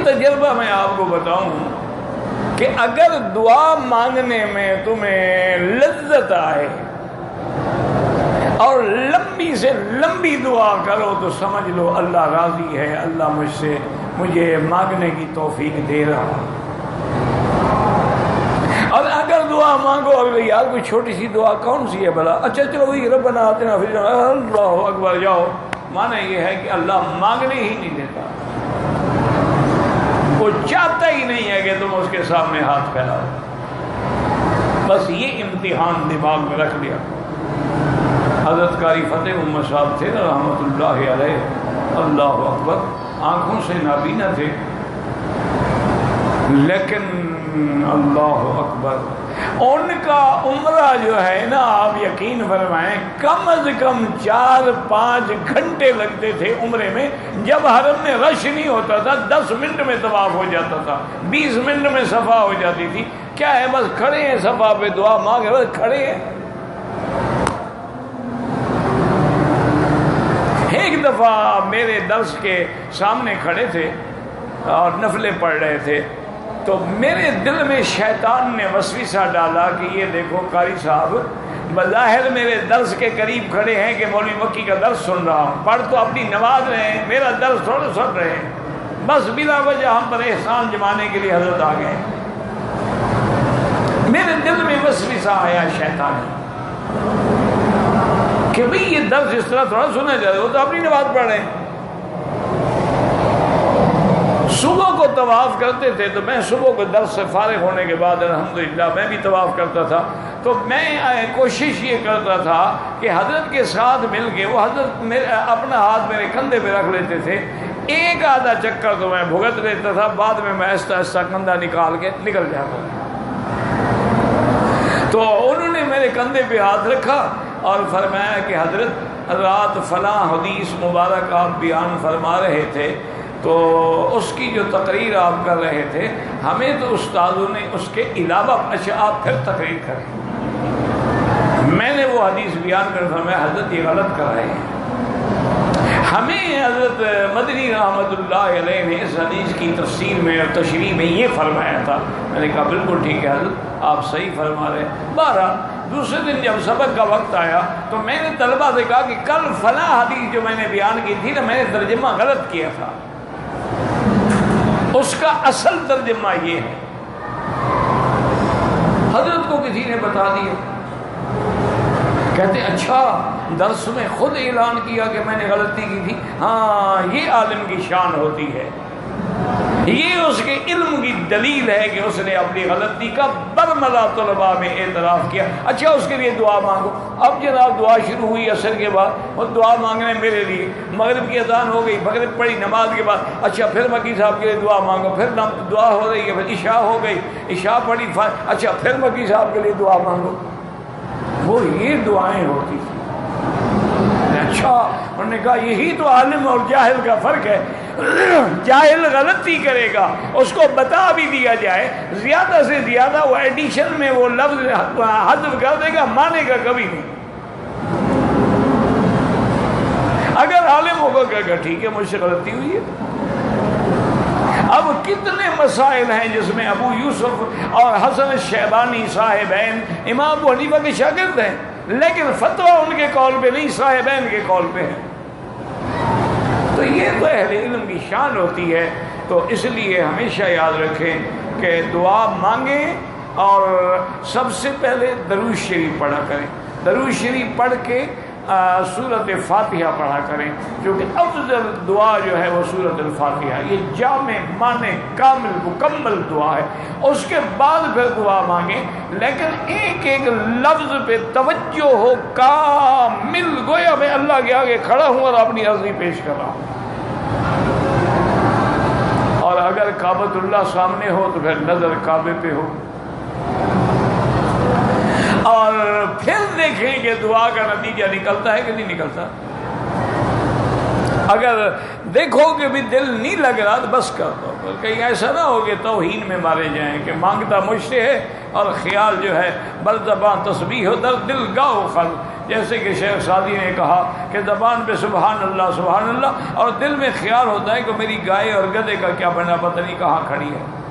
تجربہ میں آپ کو بتاؤں کہ اگر دعا مانگنے میں تمہیں لذت آئے اور لمبی سے لمبی دعا کرو تو سمجھ لو اللہ راضی ہے، اللہ مجھے مانگنے کی توفیق دے رہا۔ اور اگر دعا مانگو اگر یار کوئی چھوٹی سی دعا کون سی ہے بھلا، اچھا چلو وہی ربنا آتنا فی الدنیا، اللہ اکبر جاؤ، معنی یہ ہے کہ اللہ مانگنے ہی نہیں دیتا، وہ چاہتا ہی نہیں ہے کہ تم اس کے سامنے ہاتھ پھیلاؤ۔ بس یہ امتحان دماغ میں رکھ لیا۔ حضرت قاری فتح محمد صاحب تھے رحمۃ اللہ علیہ، اللہ اکبر، آنکھوں سے نابینا تھے لیکن اللہ اکبر ان کا عمرہ جو ہے نا، آپ یقین فرمائیں کم از کم 4-5 گھنٹے لگتے تھے عمرے میں۔ جب حرم میں رش نہیں ہوتا تھا 10 منٹ میں طواف ہو جاتا تھا، 20 منٹ میں صفا ہو جاتی تھی۔ کیا ہے، بس کھڑے ہیں صفا پہ دعا مانگے، بس کھڑے ہیں۔ ایک دفعہ میرے درس کے سامنے کھڑے تھے اور نفلیں پڑھ رہے تھے، تو میرے دل میں شیطان نے وسوسہ ڈالا کہ یہ دیکھو قاری صاحب بظاہر میرے درس کے قریب کھڑے ہیں کہ مولوی مکی کا درس سن رہا ہوں، پڑھ تو اپنی نماز رہے ہیں، میرا درس تھوڑا سن رہے ہیں، بس بلا وجہ ہم پر احسان جمانے کے لیے حضرت آ گئے۔ میرے دل میں وسوسہ آیا شیطان کہ بھئی یہ درس اس طرح تھوڑا سنا جائے، وہ تو اپنی نماز پڑھ رہے ہیں۔ صبح کو طواف کرتے تھے تو میں صبح کو درس سے فارغ ہونے کے بعد الحمدللہ میں بھی طواف کرتا تھا، تو میں کوشش یہ کرتا تھا کہ حضرت کے ساتھ مل کے وہ حضرت اپنا ہاتھ میرے کندھے پہ رکھ لیتے تھے، ایک آدھا چکر تو میں بھگت لیتا تھا، بعد میں آہستہ آہستہ کندھا نکال کے نکل جاتا تھا۔ تو انہوں نے میرے کندھے پہ ہاتھ رکھا اور فرمایا کہ حضرت رات فلاں حدیث مبارک آپ بیان فرما رہے تھے، تو اس کی جو تقریر آپ کر رہے تھے ہمیں تو استادوں نے اس کے علاوہ، اچھا آپ پھر تقریر کریں۔ میں نے وہ حدیث بیان کر فرمایا حضرت یہ غلط کر رہے ہیں، ہمیں حضرت مدنی رحمۃ اللہ علیہ نے اس حدیث کی تفسیر میں اور تشریح میں یہ فرمایا تھا۔ میں نے کہا بالکل ٹھیک ہے حضرت، آپ صحیح فرما رہے ہیں۔ بہرحال دوسرے دن جب سبق کا وقت آیا تو میں نے طلبہ سے کہا کہ کل فلاں حدیث جو میں نے بیان کی تھی نا، میں نے ترجمہ غلط کیا تھا، اس کا اصل ترجمہ یہ ہے۔ حضرت کو کسی نے بتا دیا، کہتے اچھا درس میں خود اعلان کیا کہ میں نے غلطی کی تھی۔ ہاں، یہ عالم کی شان ہوتی ہے، یہ اس کے علم کی دلیل ہے کہ اس نے اپنی غلطی کا برملا طلباء میں اعتراف کیا۔ اچھا اس کے لیے دعا مانگو۔ اب جناب دعا شروع ہوئی عصر کے بعد، اور دعا مانگنے میرے لیے، مغرب کی اذان ہو گئی، مغرب پڑھی نماز کے بعد، اچھا پھر مکی صاحب کے لیے دعا مانگو، پھر دعا ہو رہی ہے، پھر عشاء ہو گئی، عشاء پڑھی، اچھا پھر مکی صاحب کے لیے دعا مانگو۔ وہ یہ دعائیں ہوتی تھیں۔ اچھا انہوں نے کہا یہی تو عالم اور جاہل کا فرق ہے، جاہل غلطی کرے گا اس کو بتا بھی دیا جائے، زیادہ سے زیادہ وہ ایڈیشن میں وہ لفظ حذف کر دے گا، مانے گا کبھی نہیں۔ اگر عالم ہوگا کہے گا ٹھیک ہے مجھ سے غلطی ہوئی ہے۔ اب کتنے مسائل ہیں جس میں ابو یوسف اور حسن الشیبانی صاحبین امام ابو حنیفہ کے شاگرد ہیں، لیکن فتویٰ ان کے قول پہ نہیں، صاحبین کے قول پہ ہے۔ تو یہ تو اہل علم کی شان ہوتی ہے۔ تو اس لیے ہمیشہ یاد رکھیں کہ دعا مانگیں اور سب سے پہلے درود شریف پڑھا کریں، درود شریف پڑھ کے سورۃ فاتحہ پڑھا کریں، کیونکہ افضل دعا جو ہے وہ سورۃ الفاتحہ، یہ جامع معنی کامل مکمل دعا ہے۔ اس کے بعد پھر دعا مانگیں، لیکن ایک ایک لفظ پہ توجہ ہو کامل، گویا میں اللہ کے آگے کھڑا ہوں اور اپنی عرضی پیش کر رہا ہوں۔ اور اگر کعبۃ اللہ سامنے ہو تو پھر نظر کعبے پہ ہو، اور پھر دیکھیں کہ دعا کا نتیجہ نکلتا ہے کہ نہیں نکلتا۔ اگر دیکھو کہ بھی دل نہیں لگ رہا تو بس کر دو، کہیں ایسا نہ ہو کہ توہین میں مارے جائیں کہ مانگتا مجھ سے ہے اور خیال جو ہے بل زباں تسبیح ہو در دل گاؤ خل۔ جیسے کہ شیخ سعدی نے کہا کہ زبان پہ سبحان اللہ اور دل میں خیال ہوتا ہے کہ میری گائے اور گدھے کا کیا بنا، پتہ نہیں کہاں کھڑی ہے۔